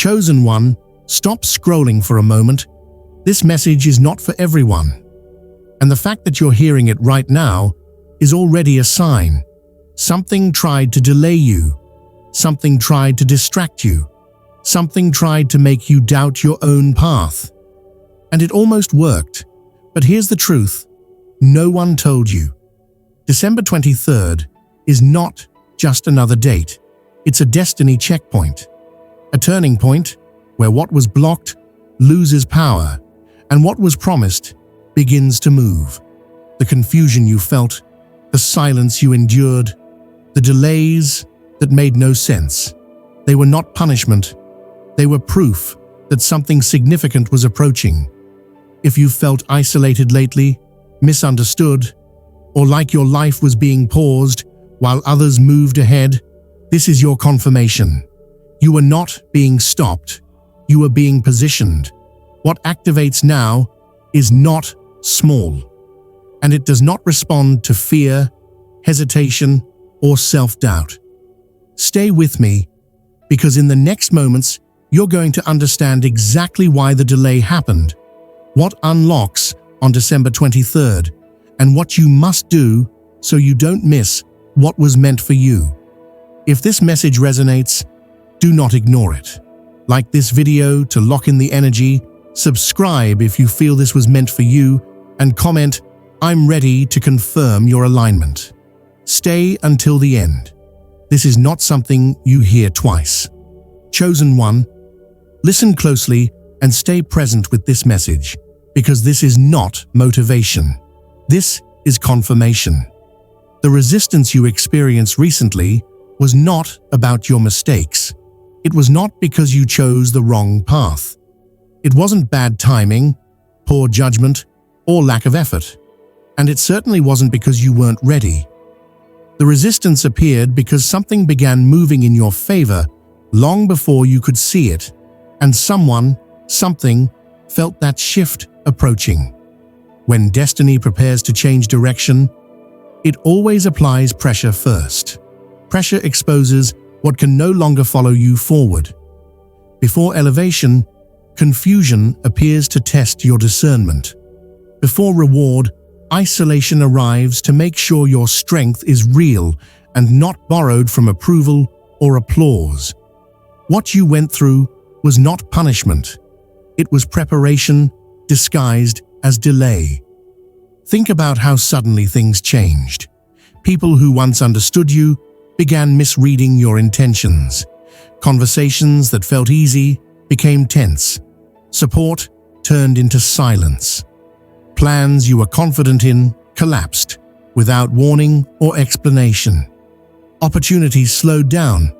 Chosen one, stop scrolling for a moment. This message is not for everyone. And the fact that you're hearing it right now is already a sign. Something tried to delay you. Something tried to distract you. Something tried to make you doubt your own path. And it almost worked. But here's the truth. No one told you. December 23rd is not just another date. It's a destiny checkpoint. A turning point where what was blocked loses power and what was promised begins to move. The confusion you felt, the silence you endured, the delays that made no sense. They were not punishment. They were proof that something significant was approaching. If you felt isolated lately, misunderstood, or like your life was being paused while others moved ahead, this is your confirmation. You are not being stopped. You are being positioned. What activates now is not small, and it does not respond to fear, hesitation, or self-doubt. Stay with me, because in the next moments, you're going to understand exactly why the delay happened, what unlocks on December 23rd, and what you must do so you don't miss what was meant for you. If this message resonates, do not ignore it. Like this video to lock in the energy, subscribe if you feel this was meant for you, and comment, "I'm ready to confirm your alignment." Stay until the end. This is not something you hear twice. Chosen one, listen closely and stay present with this message, because this is not motivation. This is confirmation. The resistance you experienced recently was not about your mistakes. It was not because you chose the wrong path. It wasn't bad timing, poor judgment, or lack of effort. And it certainly wasn't because you weren't ready. The resistance appeared because something began moving in your favor long before you could see it, and something felt that shift approaching. When destiny prepares to change direction, it always applies pressure first. Pressure exposes what can no longer follow you forward. Before elevation, confusion appears to test your discernment. Before reward, isolation arrives to make sure your strength is real and not borrowed from approval or applause. What you went through was not punishment. It was preparation disguised as delay. Think about how suddenly things changed. People who once understood you began misreading your intentions. Conversations that felt easy became tense. Support turned into silence. Plans you were confident in collapsed without warning or explanation. Opportunities slowed down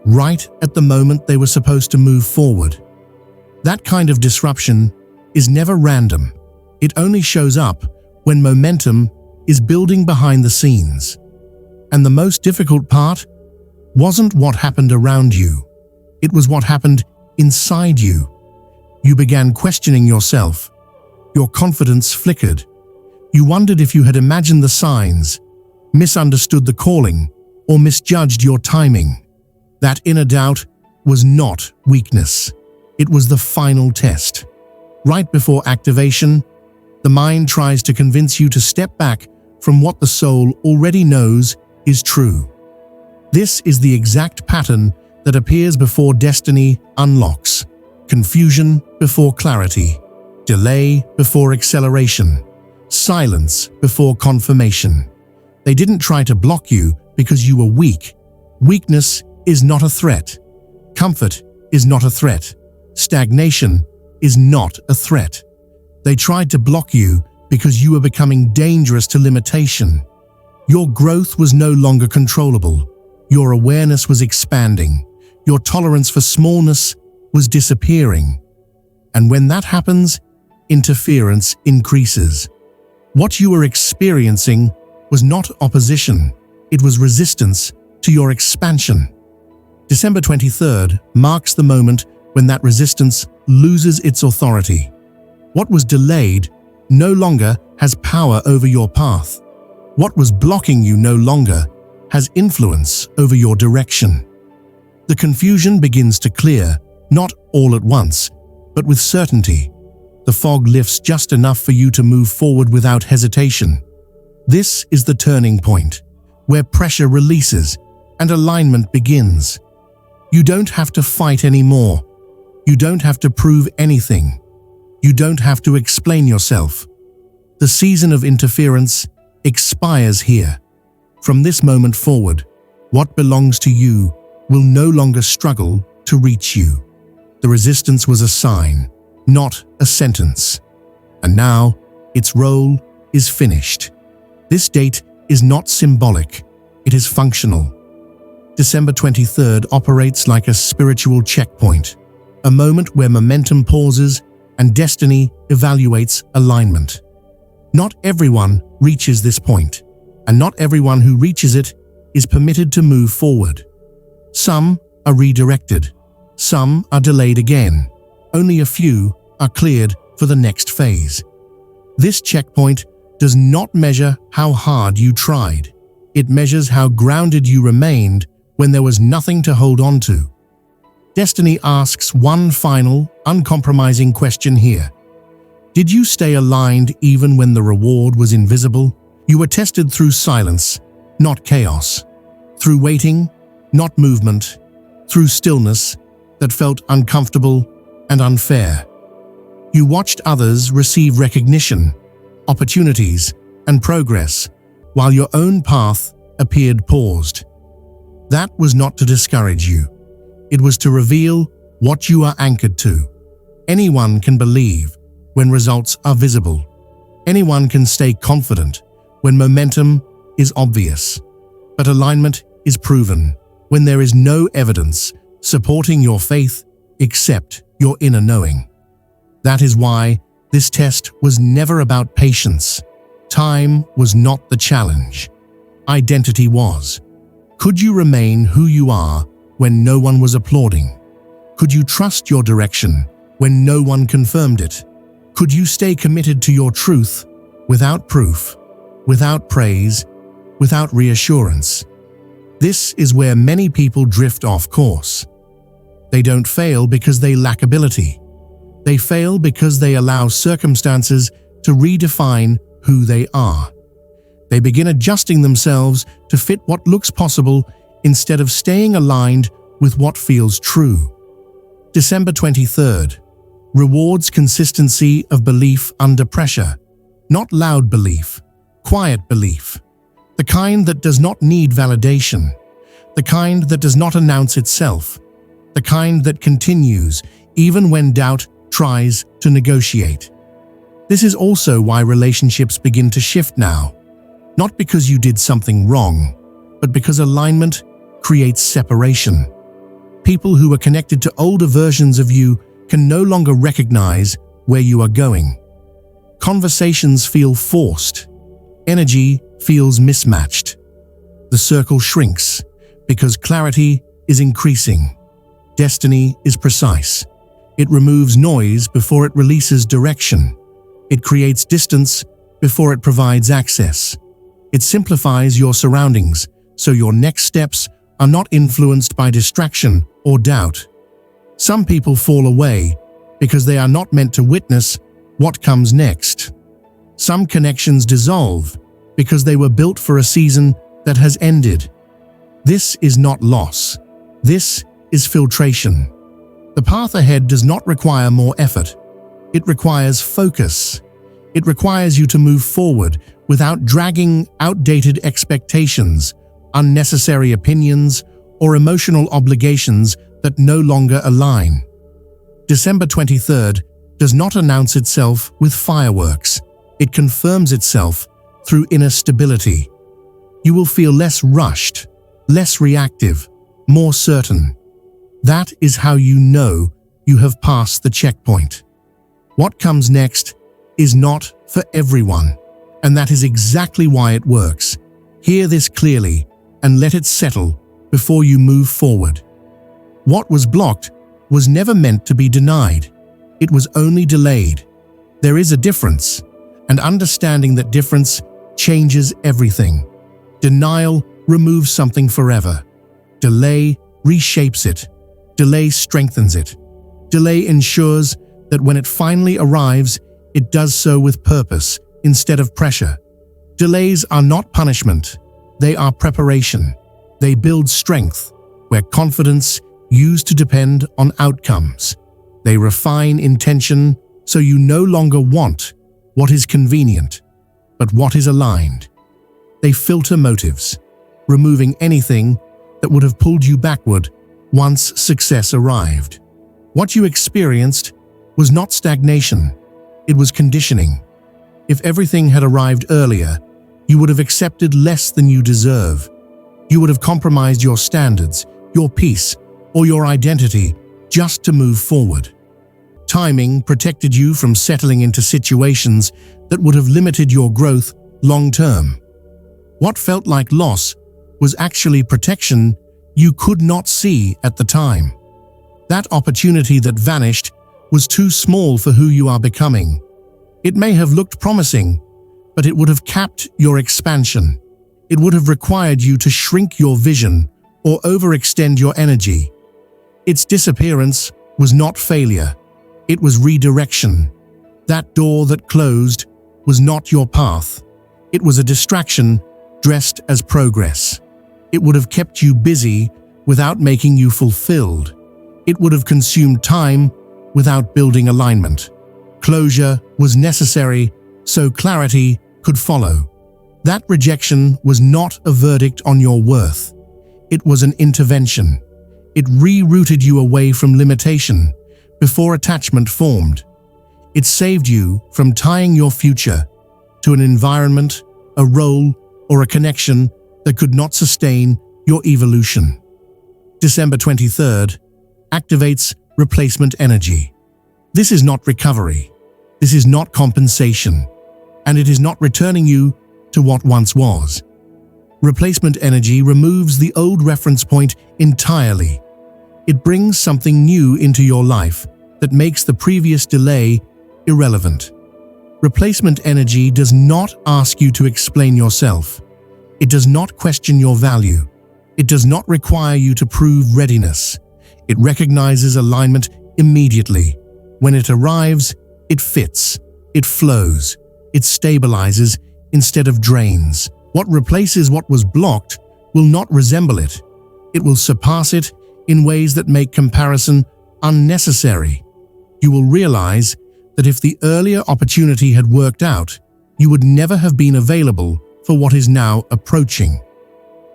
right at the moment they were supposed to move forward. That kind of disruption is never random. It only shows up when momentum is building behind the scenes. And the most difficult part wasn't what happened around you. It was what happened inside you. You began questioning yourself. Your confidence flickered. You wondered if you had imagined the signs, misunderstood the calling, or misjudged your timing. That inner doubt was not weakness. It was the final test. Right before activation, the mind tries to convince you to step back from what the soul already knows is true. This is the exact pattern that appears before destiny unlocks. Confusion before clarity. Delay before acceleration. Silence before confirmation. They didn't try to block you because you were weak. Weakness is not a threat. Comfort is not a threat. Stagnation is not a threat. They tried to block you because you were becoming dangerous to limitation. Your growth was no longer controllable. Your awareness was expanding. Your tolerance for smallness was disappearing. And when that happens, interference increases. What you were experiencing was not opposition. It was resistance to your expansion. December 23rd marks the moment when that resistance loses its authority. What was delayed no longer has power over your path. What was blocking you no longer has influence over your direction. The confusion begins to clear Not all at once, but with certainty. The fog lifts just enough for you to move forward without hesitation. This is the turning point, where pressure releases and alignment begins. You don't have to fight anymore. You don't have to prove anything. You don't have to explain yourself. The season of interference expires here. From this moment forward, what belongs to you will no longer struggle to reach you. The resistance was a sign, not a sentence. And now, its role is finished. This date is not symbolic, it is functional. December 23rd operates like a spiritual checkpoint, a moment where momentum pauses and destiny evaluates alignment. Not everyone reaches this point, and not everyone who reaches it is permitted to move forward. Some are redirected, some are delayed again. Only a few are cleared for the next phase. This checkpoint does not measure how hard you tried. It measures how grounded you remained when there was nothing to hold on to. Destiny asks one final, uncompromising question here. Did you stay aligned even when the reward was invisible? You were tested through silence, not chaos. Through waiting, not movement. Through stillness that felt uncomfortable and unfair. You watched others receive recognition, opportunities, and progress, while your own path appeared paused. That was not to discourage you. It was to reveal what you are anchored to. Anyone can believe when results are visible. Anyone can stay confident when momentum is obvious. But alignment is proven when there is no evidence supporting your faith except your inner knowing. That is why this test was never about patience. Time was not the challenge. Identity was. Could you remain who you are when no one was applauding? Could you trust your direction when no one confirmed it? Could you stay committed to your truth without proof, without praise, without reassurance? This is where many people drift off course. They don't fail because they lack ability. They fail because they allow circumstances to redefine who they are. They begin adjusting themselves to fit what looks possible instead of staying aligned with what feels true. December 23rd rewards consistency of belief under pressure, not loud belief, quiet belief. The kind that does not need validation, the kind that does not announce itself, the kind that continues even when doubt tries to negotiate. This is also why relationships begin to shift now, not because you did something wrong, but because alignment creates separation. People who are connected to older versions of you can no longer recognize where you are going. Conversations feel forced. Energy feels mismatched. The circle shrinks because clarity is increasing. Destiny is precise. It removes noise before it releases direction. It creates distance before it provides access. It simplifies your surroundings so your next steps are not influenced by distraction or doubt. Some people fall away because they are not meant to witness what comes next. Some connections dissolve because they were built for a season that has ended. This is not loss. This is filtration. The path ahead does not require more effort. It requires focus. It requires you to move forward without dragging outdated expectations, unnecessary opinions, or emotional obligations that no longer align. December 23rd does not announce itself with fireworks. It confirms itself through inner stability. You will feel less rushed, less reactive, more certain. That is how you know you have passed the checkpoint. What comes next is not for everyone, and that is exactly why it works. Hear this clearly and let it settle before you move forward. What was blocked was never meant to be denied. It was only delayed. There is a difference, and understanding that difference changes everything. Denial removes something forever. Delay reshapes it. Delay strengthens it. Delay ensures that when it finally arrives, it does so with purpose instead of pressure. Delays are not punishment, they are preparation. They build strength, where confidence used to depend on outcomes. They refine intention so you no longer want what is convenient, but what is aligned. They filter motives, removing anything that would have pulled you backward once success arrived. What you experienced was not stagnation, it was conditioning. If everything had arrived earlier, you would have accepted less than you deserve. You would have compromised your standards, your peace, or your identity just to move forward. Timing protected you from settling into situations that would have limited your growth long-term. What felt like loss was actually protection you could not see at the time. That opportunity that vanished was too small for who you are becoming. It may have looked promising, but it would have capped your expansion. It would have required you to shrink your vision or overextend your energy. Its disappearance was not failure. It was redirection. That door that closed was not your path. It was a distraction dressed as progress. It would have kept you busy without making you fulfilled. It would have consumed time without building alignment. Closure was necessary so clarity could follow. That rejection was not a verdict on your worth. It was an intervention. It rerouted you away from limitation before attachment formed. It saved you from tying your future to an environment, a role, or a connection that could not sustain your evolution. December 23rd activates replacement energy. This is not recovery. This is not compensation. And it is not returning you to what once was. Replacement energy removes the old reference point entirely. It brings something new into your life that makes the previous delay irrelevant. Replacement energy does not ask you to explain yourself. It does not question your value. It does not require you to prove readiness. It recognizes alignment immediately. When it arrives, it fits, it flows, it stabilizes instead of drains. What replaces what was blocked will not resemble it. It will surpass it in ways that make comparison unnecessary. You will realize that if the earlier opportunity had worked out, you would never have been available for what is now approaching.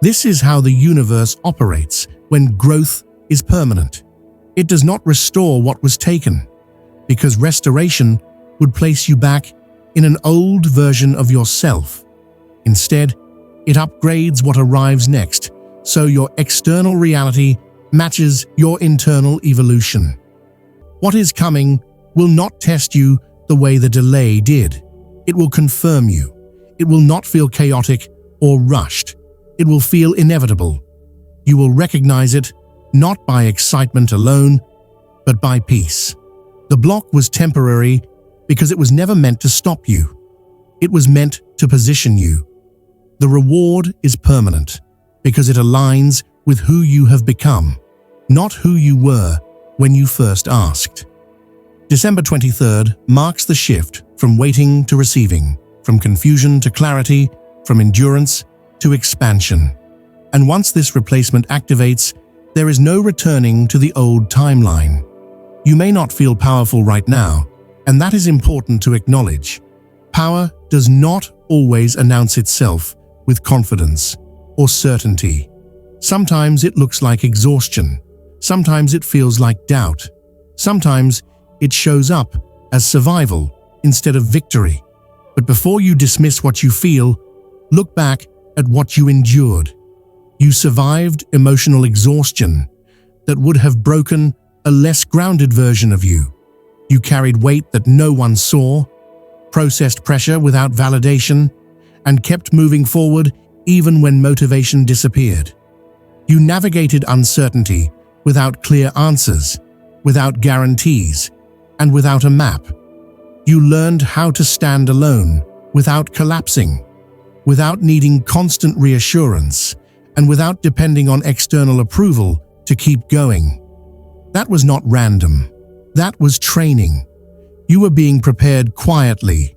This is how the universe operates when growth is permanent. It does not restore what was taken, because restoration would place you back in an old version of yourself. Instead, it upgrades what arrives next, so your external reality matches your internal evolution. What is coming will not test you the way the delay did. It will confirm you. It will not feel chaotic or rushed. It will feel inevitable. You will recognize it not by excitement alone, but by peace. The block was temporary because it was never meant to stop you. It was meant to position you. The reward is permanent because it aligns with who you have become, not who you were when you first asked. December 23rd marks the shift from waiting to receiving, from confusion to clarity, from endurance to expansion. And once this replacement activates, there is no returning to the old timeline. You may not feel powerful right now, and that is important to acknowledge. Power does not always announce itself with confidence or certainty. Sometimes it looks like exhaustion. Sometimes it feels like doubt. Sometimes it shows up as survival instead of victory. But before you dismiss what you feel, look back at what you endured. You survived emotional exhaustion that would have broken a less grounded version of you. You carried weight that no one saw, processed pressure without validation, and kept moving forward even when motivation disappeared. You navigated uncertainty without clear answers, without guarantees, and without a map. You learned how to stand alone without collapsing, without needing constant reassurance, and without depending on external approval to keep going. That was not random. That was training. You were being prepared quietly,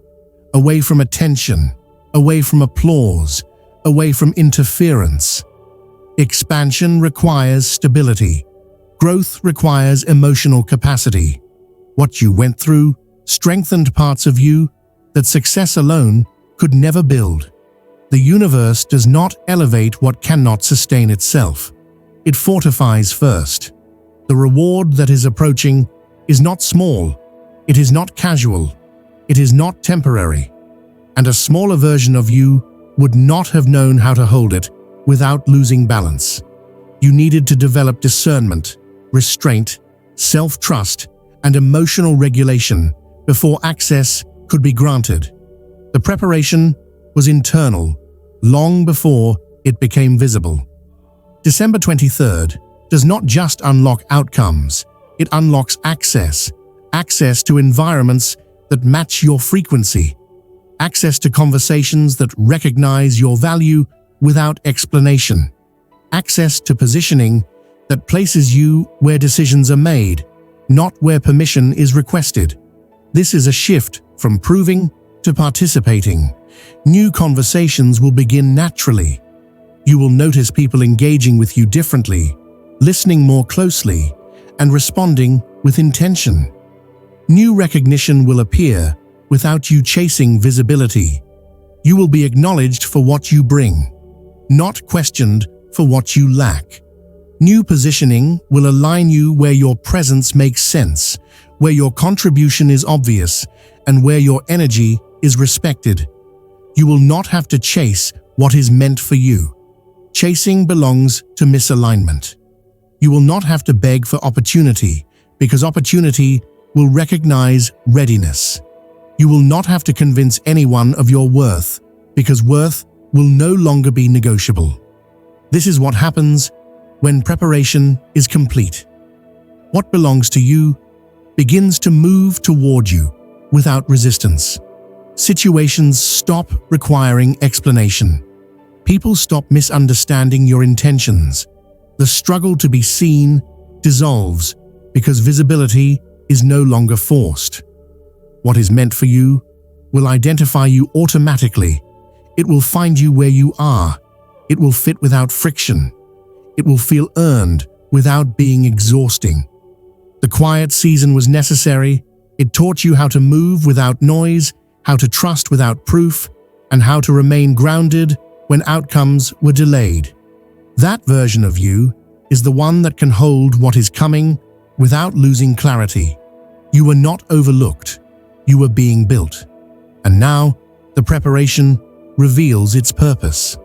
away from attention, away from applause, away from interference. Expansion requires stability. Growth requires emotional capacity. What you went through strengthened parts of you that success alone could never build. The universe does not elevate what cannot sustain itself. It fortifies first. The reward that is approaching is not small. It is not casual. It is not temporary. And a smaller version of you would not have known how to hold it without losing balance. You needed to develop discernment, restraint, self-trust, and emotional regulation before access could be granted. The preparation was internal, long before it became visible. December 23rd does not just unlock outcomes, it unlocks access to environments that match your frequency, access to conversations that recognize your value without explanation, access to positioning that places you where decisions are made, not where permission is requested. This is a shift from proving to participating. New conversations will begin naturally. You will notice people engaging with you differently, listening more closely, and responding with intention. New recognition will appear without you chasing visibility. You will be acknowledged for what you bring, not questioned for what you lack. New positioning will align you where your presence makes sense, where your contribution is obvious, and where your energy is respected. You will not have to chase what is meant for you. Chasing belongs to misalignment. You will not have to beg for opportunity, because opportunity will recognize readiness. You will not have to convince anyone of your worth, because worth will no longer be negotiable. This is what happens when preparation is complete. What belongs to you begins to move toward you without resistance. Situations stop requiring explanation. People stop misunderstanding your intentions. The struggle to be seen dissolves because visibility is no longer forced. What is meant for you will identify you automatically. It will find you where you are. It will fit without friction. It will feel earned without being exhausting. The quiet season was necessary. It taught you how to move without noise, how to trust without proof, and how to remain grounded when outcomes were delayed. That version of you is the one that can hold what is coming without losing clarity. You were not overlooked. You were being built. And now, the preparation reveals its purpose.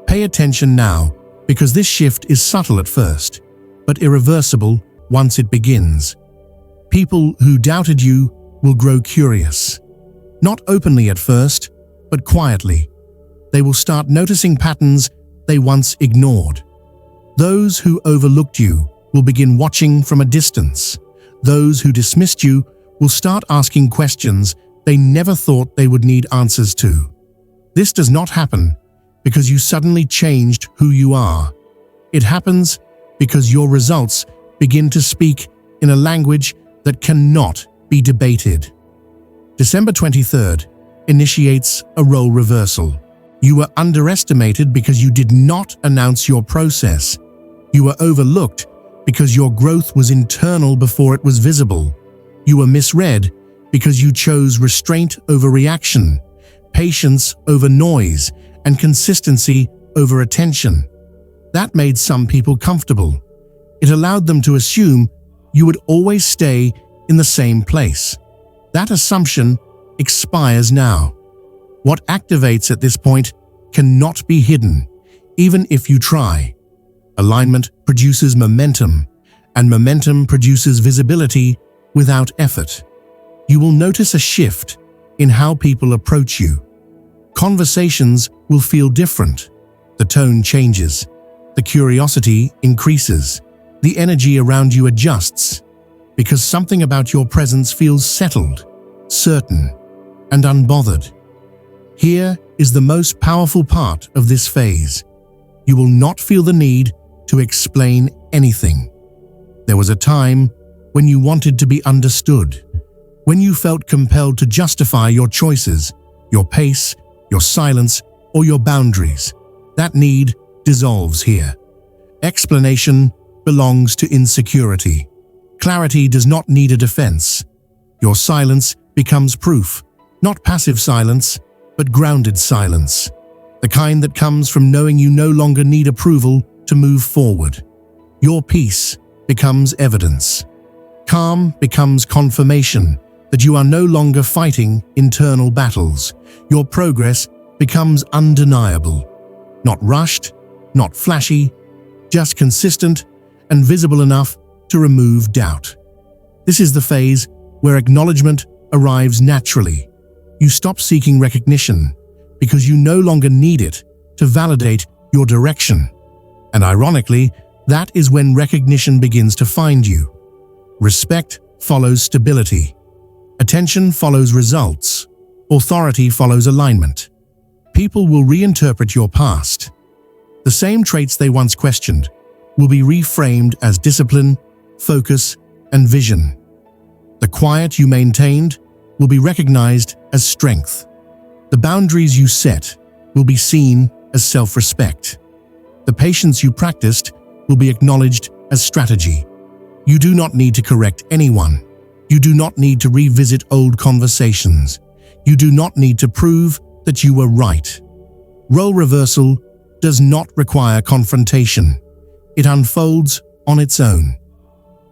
Pay attention now, because this shift is subtle at first, but irreversible once it begins. People who doubted you will grow curious. Not openly at first, but quietly. They will start noticing patterns they once ignored. Those who overlooked you will begin watching from a distance. Those who dismissed you will start asking questions they never thought they would need answers to. This does not happen because you suddenly changed who you are. It happens because your results begin to speak in a language that cannot be debated. December 23rd initiates a role reversal. You were underestimated because you did not announce your process. You were overlooked because your growth was internal before it was visible. You were misread because you chose restraint over reaction, patience over noise, and consistency over attention. That made some people comfortable. It allowed them to assume you would always stay in the same place. That assumption expires now. What activates at this point cannot be hidden, even if you try. Alignment produces momentum, and momentum produces visibility without effort. You will notice a shift in how people approach you. Conversations will feel different. The tone changes. The curiosity increases. The energy around you adjusts, because something about your presence feels settled, certain, and unbothered. Here is the most powerful part of this phase. You will not feel the need to explain anything. There was a time when you wanted to be understood, when you felt compelled to justify your choices, your pace, your silence, or your boundaries. That need dissolves here. Explanation belongs to insecurity. Clarity does not need a defense. Your silence becomes proof, not passive silence, but grounded silence, the kind that comes from knowing you no longer need approval to move forward. Your peace becomes evidence. Calm becomes confirmation that you are no longer fighting internal battles. Your progress becomes undeniable. Not rushed, not flashy, just consistent and visible enough to remove doubt. This is the phase where acknowledgement arrives naturally. You stop seeking recognition because you no longer need it to validate your direction. And ironically, that is when recognition begins to find you. Respect follows stability. Attention follows results. Authority follows alignment. People will reinterpret your past. The same traits they once questioned will be reframed as discipline, focus, and vision. The quiet you maintained will be recognized as strength. The boundaries you set will be seen as self-respect. The patience you practiced will be acknowledged as strategy. You do not need to correct anyone. You do not need to revisit old conversations. You do not need to prove that you were right. Role reversal does not require confrontation. It unfolds on its own.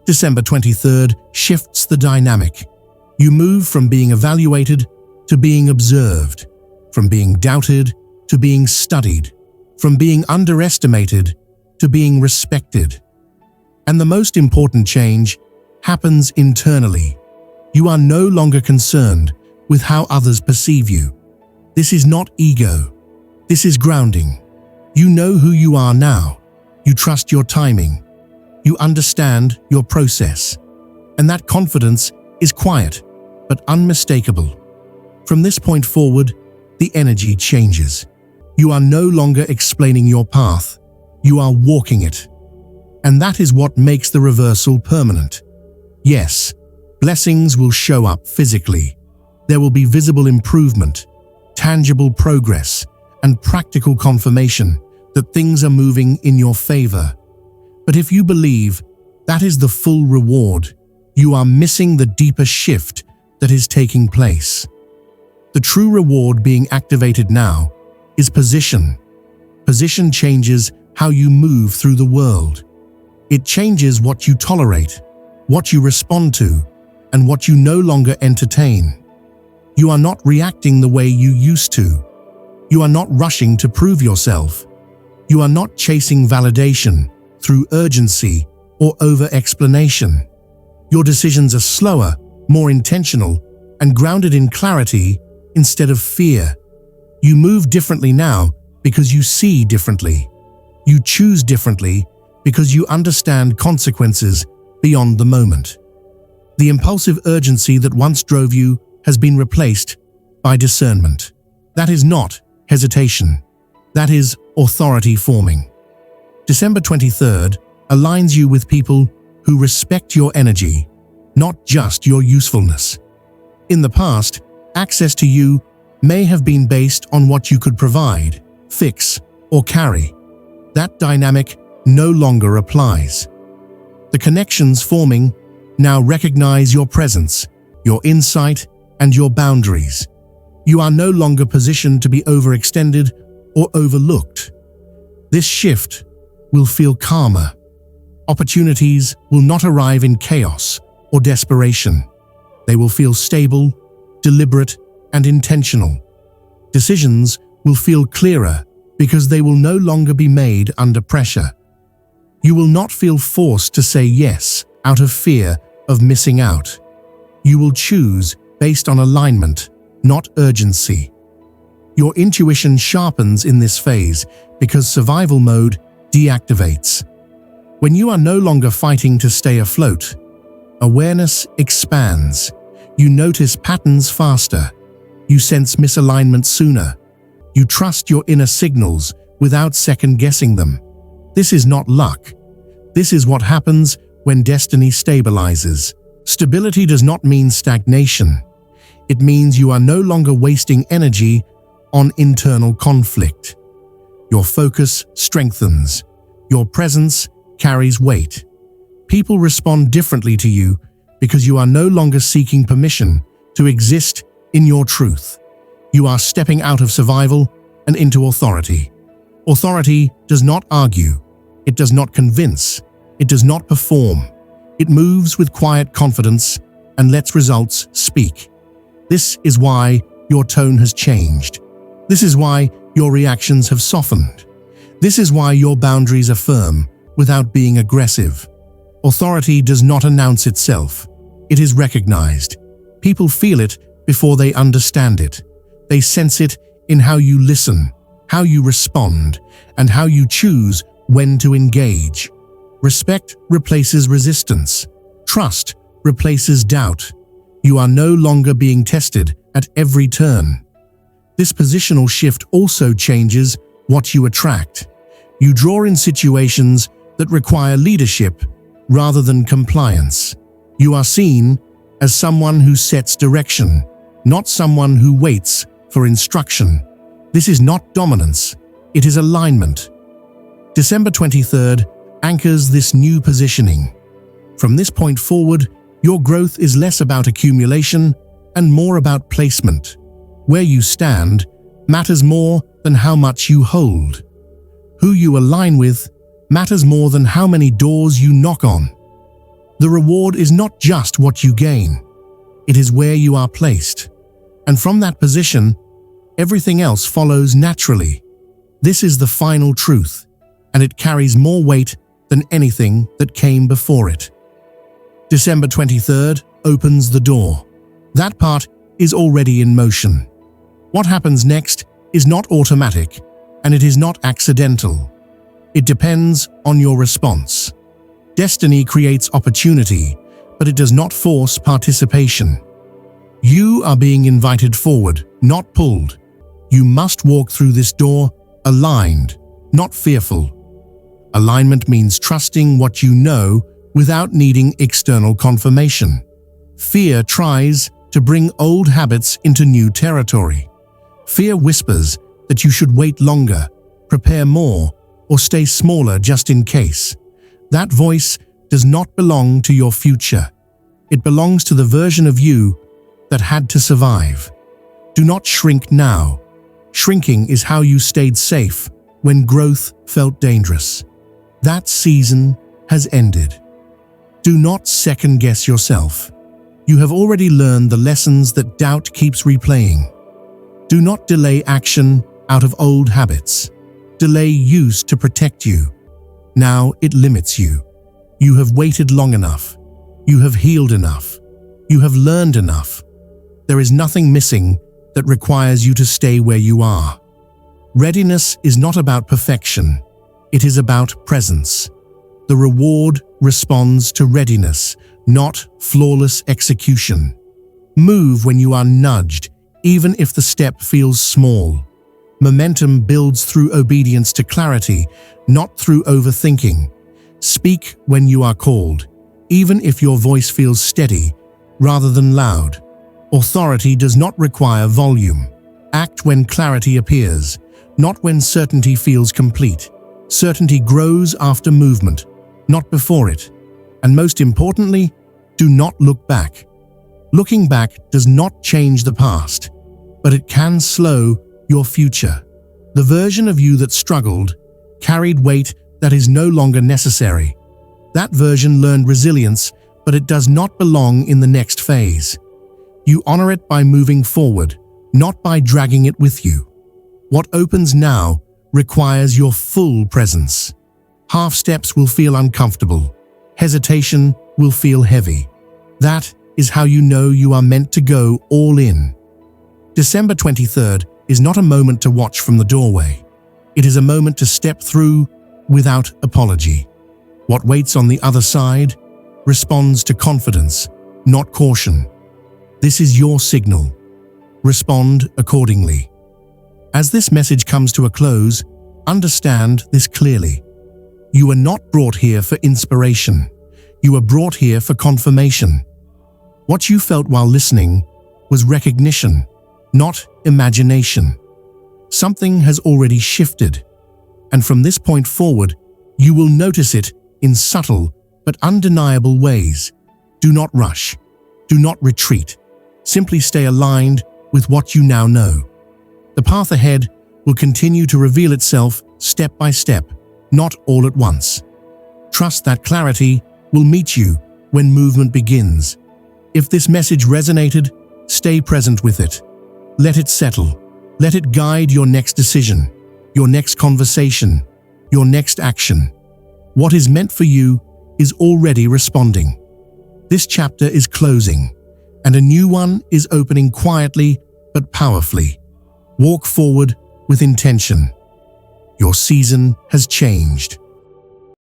December 23rd shifts the dynamic. You move from being evaluated to being observed, from being doubted to being studied, from being underestimated to being respected. And the most important change happens internally. You are no longer concerned with how others perceive you. This is not ego. This is grounding. You know who you are now. You trust your timing. You understand your process. And that confidence is quiet, but unmistakable. From this point forward, the energy changes. You are no longer explaining your path. You are walking it. And that is what makes the reversal permanent. Yes, blessings will show up physically. There will be visible improvement, tangible progress, and practical confirmation that things are moving in your favor. But if you believe that is the full reward, you are missing the deeper shift that is taking place. The true reward being activated now is position. Position changes how you move through the world. It changes what you tolerate, what you respond to, and what you no longer entertain. You are not reacting the way you used to. You are not rushing to prove yourself. You are not chasing validation through urgency or over-explanation. Your decisions are slower, more intentional, and grounded in clarity instead of fear. You move differently now because you see differently. You choose differently because you understand consequences beyond the moment. The impulsive urgency that once drove you has been replaced by discernment. That is not hesitation. That is authority forming. December 23rd aligns you with people who respect your energy, not just your usefulness. In the past, access to you may have been based on what you could provide, fix, or carry. That dynamic no longer applies. The connections forming now recognize your presence, your insight, and your boundaries. You are no longer positioned to be overextended or overlooked. This shift will feel calmer. Opportunities will not arrive in chaos or desperation. They will feel stable, deliberate, and intentional. Decisions will feel clearer because they will no longer be made under pressure. You will not feel forced to say yes out of fear of missing out. You will choose based on alignment, not urgency. Your intuition sharpens in this phase because survival mode deactivates. When you are no longer fighting to stay afloat, awareness expands. You notice patterns faster. You sense misalignment sooner. You trust your inner signals without second-guessing them. This is not luck. This is what happens when destiny stabilizes. Stability does not mean stagnation. It means you are no longer wasting energy on internal conflict. Your focus strengthens. Your presence carries weight. People respond differently to you because you are no longer seeking permission to exist in your truth. You are stepping out of survival and into authority. Authority does not argue. It does not convince. It does not perform. It moves with quiet confidence and lets results speak. This is why your tone has changed. This is why your reactions have softened. This is why your boundaries are firm without being aggressive. Authority does not announce itself. It is recognized. People feel it before they understand it. They sense it in how you listen, how you respond, and how you choose when to engage. Respect replaces resistance. Trust replaces doubt. You are no longer being tested at every turn. This positional shift also changes what you attract. You draw in situations that require leadership rather than compliance. You are seen as someone who sets direction, not someone who waits for instruction. This is not dominance, it is alignment. December 23rd anchors this new positioning. From this point forward, your growth is less about accumulation and more about placement. Where you stand matters more than how much you hold. Who you align with matters more than how many doors you knock on. The reward is not just what you gain, it is where you are placed. And from that position, everything else follows naturally. This is the final truth, and it carries more weight than anything that came before it. December 23rd opens the door. That part is already in motion. What happens next is not automatic, and it is not accidental. It depends on your response. Destiny creates opportunity, but it does not force participation. You are being invited forward, not pulled. You must walk through this door aligned, not fearful. Alignment means trusting what you know without needing external confirmation. Fear tries to bring old habits into new territory. Fear whispers that you should wait longer, prepare more, or stay smaller just in case. That voice does not belong to your future. It belongs to the version of you that had to survive. Do not shrink now. Shrinking is how you stayed safe when growth felt dangerous. That season has ended. Do not second-guess yourself. You have already learned the lessons that doubt keeps replaying. Do not delay action out of old habits. Delay used to protect you. Now it limits you. You have waited long enough. You have healed enough. You have learned enough. There is nothing missing that requires you to stay where you are. Readiness is not about perfection. It is about presence. The reward responds to readiness, not flawless execution. Move when you are nudged, even if the step feels small. Momentum builds through obedience to clarity, not through overthinking. Speak when you are called, even if your voice feels steady rather than loud. Authority does not require volume. Act when clarity appears, not when certainty feels complete. Certainty grows after movement, not before it. And most importantly, do not look back. Looking back does not change the past, but it can slow your future. The version of you that struggled carried weight that is no longer necessary. That version learned resilience, but it does not belong in the next phase. You honor it by moving forward, not by dragging it with you. What opens now requires your full presence. Half steps will feel uncomfortable. Hesitation will feel heavy. That is how you know you are meant to go all in. December 23rd is not a moment to watch from the doorway. It is a moment to step through without apology. What waits on the other side responds to confidence, not caution. This is your signal. Respond accordingly. As this message comes to a close, understand this clearly. You are not brought here for inspiration. You were brought here for confirmation. What you felt while listening was recognition, not imagination. Something has already shifted, and from this point forward, you will notice it in subtle but undeniable ways. Do not rush. Do not retreat. Simply stay aligned with what you now know. The path ahead will continue to reveal itself step by step, not all at once. Trust that clarity will meet you when movement begins. If this message resonated, stay present with it. Let it settle. Let it guide your next decision, your next conversation, your next action. What is meant for you is already responding. This chapter is closing, and a new one is opening quietly but powerfully. Walk forward with intention. Your season has changed.